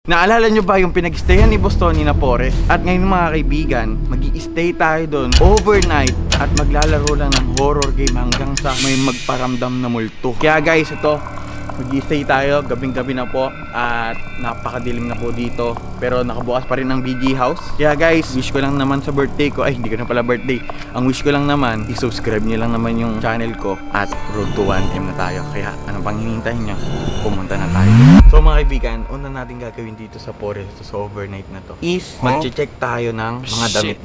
Naalala nyo ba yung pinag-stayan ni Boss Tony na forest? At ngayon mga kaibigan, mag-i-stay tayo doon overnight at maglalaro lang ng horror game hanggang sa may magparamdam na multo. Kaya guys, ito, mag-i-stay tayo, gabing-gabi na po at napakadilim na po dito. Pero nakabukas pa rin ang BG House. Kaya guys, wish ko lang naman sa birthday ko, ay hindi ko na pala birthday. Ang wish ko lang naman, i-subscribe nyo lang naman yung channel ko at road to 1M na tayo. Kaya ano pang hinintayin nyo? Pumunta na tayo. So mga kaibigan, una natin gagawin dito sa forest, sa overnight na to, is mag-check tayo ng mga damit.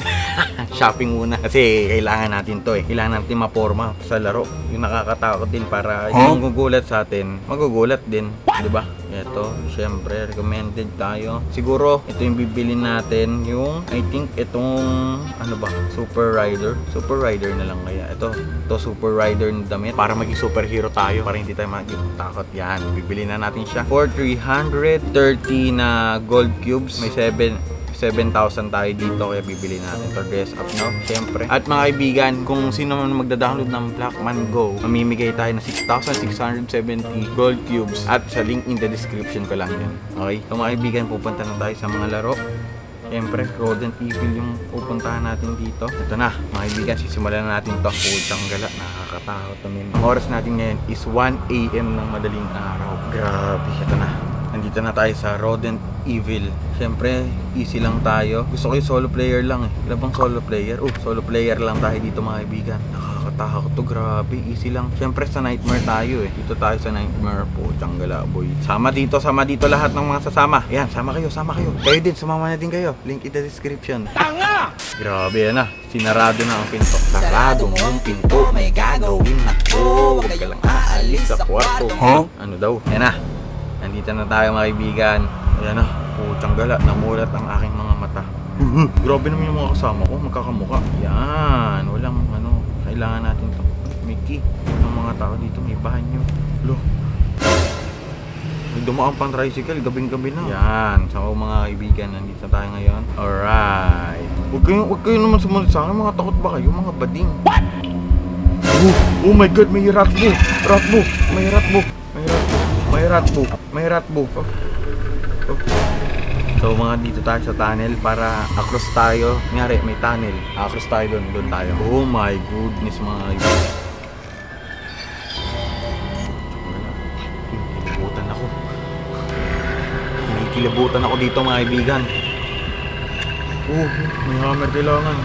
Shopping muna kasi kailangan natin to eh. Kailangan natin maporma sa laro. Yung nakakatakot din para yung gugulat sa atin, magugulat din, di ba? Ito, syempre recommended tayo. Siguro ito yung bibili natin, yung I think itong ano ba, Super Rider. Super Rider na lang kaya. Ito Super Rider na damit para maging superhero tayo, para hindi tayo takot. Yan, bibili na natin siya for 330 na gold cubes. May 7,000 tayo dito kaya bibili natin to, dress up now syempre. At mga kaibigan, kung sino man magda-download ng Blackman Go, mamimigay tayo ng 6,670 gold cubes at sa link in the description ko lang yan. Okay, so mga kaibigan, pupunta na tayo sa mga laro. Siyempre, Rodent Evil yung pupuntahan natin dito. Ito na, mga kaibigan, sisimulan na natin to. Putsang gala, nakakatakot namin. Ang oras natin ngayon is 1 AM ng madaling araw. Grabe, ito na. Nandito na tayo sa Rodent Evil. Siyempre, easy lang tayo. Gusto ko yung solo player lang eh. Wala bang solo player? Solo player lang tayo dito mga kaibigan. Nakakatakot to, grabe. Easy lang. Siyempre sa Nightmare tayo eh. Dito tayo sa Nightmare po. Tsanggala boy. Sama dito lahat ng mga sasama. Ayan, sama kayo. Kayo din, sumama na din kayo. Link in the description. Tanga! Grabe yan na. Sinarado na ang pinto. Sarado mo ang pinto. May gagawin ako. Huwag ka lang aalis sa kwarto. Ano daw? Yan na. Nandito na tayo mga kaibigan. Ayan na, putsang gala, namulat ang aking mga mata. Grabe naman yung mga kasama ko, magkakamuka. Yan, walang ano, kailangan natin to. May key ng mga tao dito, may banyo. Lo, may dumaan pang tricycle, gabing-gabi na. Yan, so mga kaibigan, nandito tayo ngayon. Alright. Huwag kayo naman sumunod sa akin, mga takot ba kayo, mga bading? What? Oh my god, may ratbo. May ratbo. So mga dito tayo sa tunnel para across tayo. Kunyari may tunnel, across tayo doon tayo. Oh my goodness mga kaibigan. Kinikilabutan ako dito mga kaibigan. May hammer kailangan.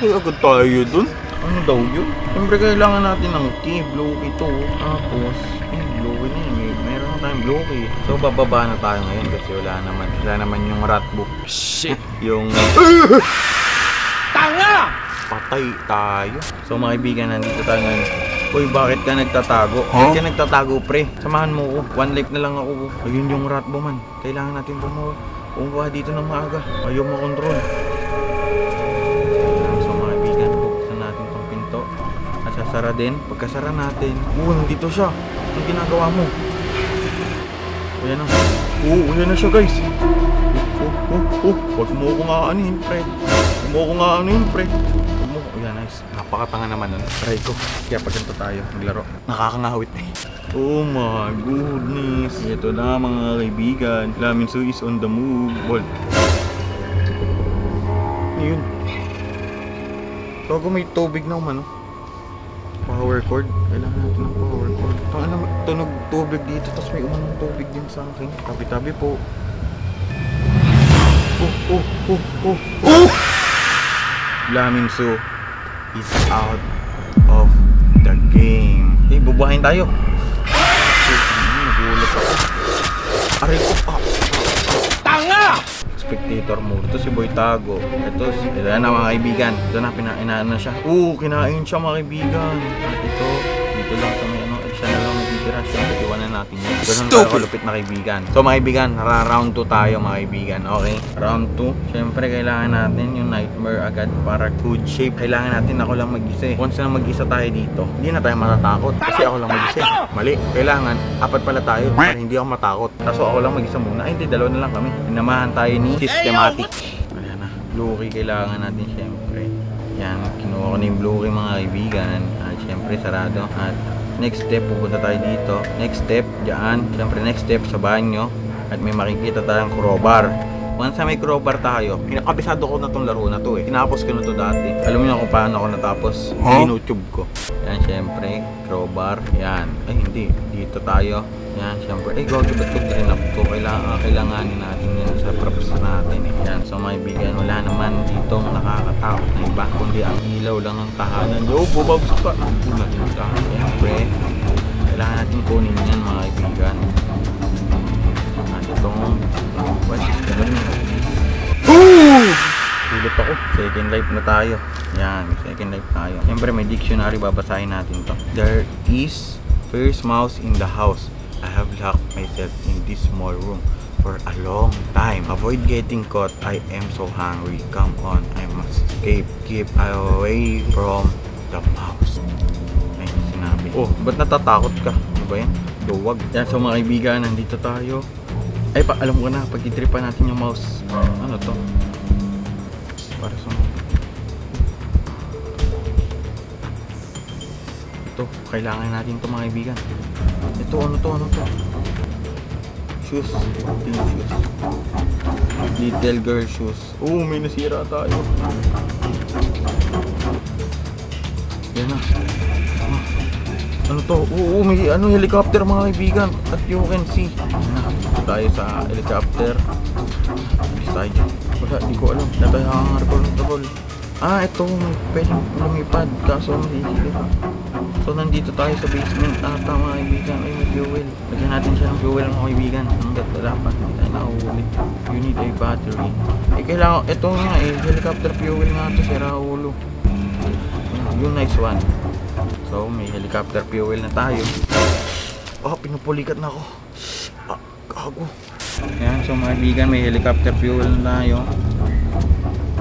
Agad tayo dun. Ano daw yun? Siyempre kailangan natin ng key, blue key to. Tapos, blue key na yun. Meron na tayong blue key. So bababa na tayo ngayon kasi wala naman yung rat book. Shit! Yung tanga! Patay tayo. So mga kaibigan, nandito tayo ngayon. Uy, bakit ka nagtatago? Bakit ka nagtatago pre? Samahan mo ko. One life na lang ako. Ayun yung rat man. Kailangan natin bumuha dito ng maaga. Ayaw makontrol. Sara din, pagkasara natin. Nandito siya. Anong ginagawa mo? Ayan na. Ayan na siya guys. Huwag mo ko nga anuhin, pre. Ayan, nice. Napakatanga naman nun. Try ko. Kaya pag ganito tayo, maglaro. Nakakangawit eh. Oh my goodness. Ito na mga kaibigan. Laminsu is on the move. Ball. Ano yun? Tago may tubig na umano. Power cord. Kailangan natin ng power cord. Tunog tubig dito. Tapos may umanong tubig din sa akin. Tabi-tabi po. Laminsu is out of the game. Bubuhayin tayo. Nagulat ako. Aray ko pa. Tanga! Spectator mode. Ito si Boy Tago. Ito na mga kaibigan. Ito na, pinainan na siya. Kinain siya mga kaibigan. At ito, dito lang sa may ano, siya na lang nagtitira. Siyempre, iwanan natin yun. Ganun tayo kalupit na kaibigan. So mga kaibigan, round 2 tayo mga kaibigan. Okay? Round 2. Siyempre, kailangan natin yung Nightmare agad para good shape. Kailangan natin ako lang mag-isa eh. Once na mag-isa tayo dito, hindi na tayo matatakot. Kasi ako lang mag-isa. Mali. Kailangan, 4 pala tayo para hindi ako matakot. Kaso ako lang mag-isa muna. Ay, hindi, 2 na lang kami. Pinamahan tayo ni Systematic. Ayan na. Blue key kailangan natin siyempre. Yan, kinuha ko na yung blue key mga kaibigan. At siyempre, sarado. At Next step, pupunta tayo dito. Next step, dyan. Siyempre, next step sa banyo. At may makikita tayong crowbar. Once na may crowbar tayo, kinakabisado ko na tong laro na to eh. Tinapos ko na to dati. Alam niyo kung paano ako natapos? YouTube ko. Yan, syempre, crowbar. Yan. Ay, hindi. Dito tayo. Yan, syempre. Ay, gawag ba't ko drain up to? Kailanganin natin yan sa props natin eh. Yan, so mga ibigan, wala naman ditong nakakatakot na iba. Kundi ang ilaw lang ang tahanan. Yo, bubabs ka! Syempre, kailangan natin kunin yan mga ibigan. At itong what is the name? Hulot ako. Second life na tayo. Yan, second life tayo. Siyempre may dictionary, babasahin natin to. There is first mouse in the house. I have locked myself in this small room for a long time. Avoid getting caught. I am so hungry. Come on, I must escape. Keep away from the mouse. Ayun sinabi. Oh, ba't natatakot ka? Ano ba yan? Duwag. Yan, so mga kaibigan, nandito tayo. Ay pa, alam ko na, pag-itripan natin yung mouse. Ano to? Para sa ito, kailangan natin ito mga kaibigan. Ito, ano to? Shoes. Ito yung shoes. Little girl shoes. Oh, may nasira tayo. Yan na. Ano to? Oo, may helicopter mga kaibigan. As you can see. Dito tayo sa helicopter. Bis tayo dyan. Wala, di ko alam. Natahangar ko ng tabol. Ah, ito. May pwedeng lumipad. Kaso masisilip. So, nandito tayo sa basement. Ata mga kaibigan. Ay, may fuel. Lagyan natin siya ng fuel mga kaibigan. Hanggat wala pa. Hindi tayo nakahuli. You need a battery. Eh, kailangan. Ito nga eh. Helicopter fuel nga ito. Si Raulo. Yung nice one. So, may helicopter fuel na tayo. Oh, pinupulikat na ako. Ah, gago. Ayan, so mga kaibigan, may helicopter fuel na tayo.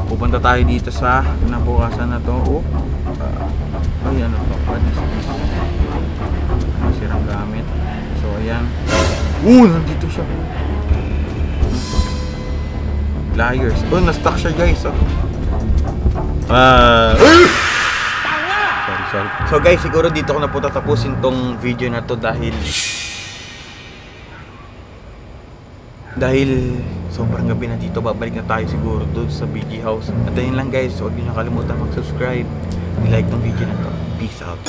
Pupunta tayo dito sa nabukasan na to. Oh, ay, ano to? What is this? Masirang gamit. So, ayan. Nandito siya. Pliers. Oh, na-stuck siya guys. Sorry. So guys, siguro dito ko na po tatapusin tong video na to dahil sobrang gabi na dito. Babalik na tayo siguro doon sa BG house. At ayun lang guys, huwag niyo nakalimutan mag-subscribe, i-like tong video na to. Peace out.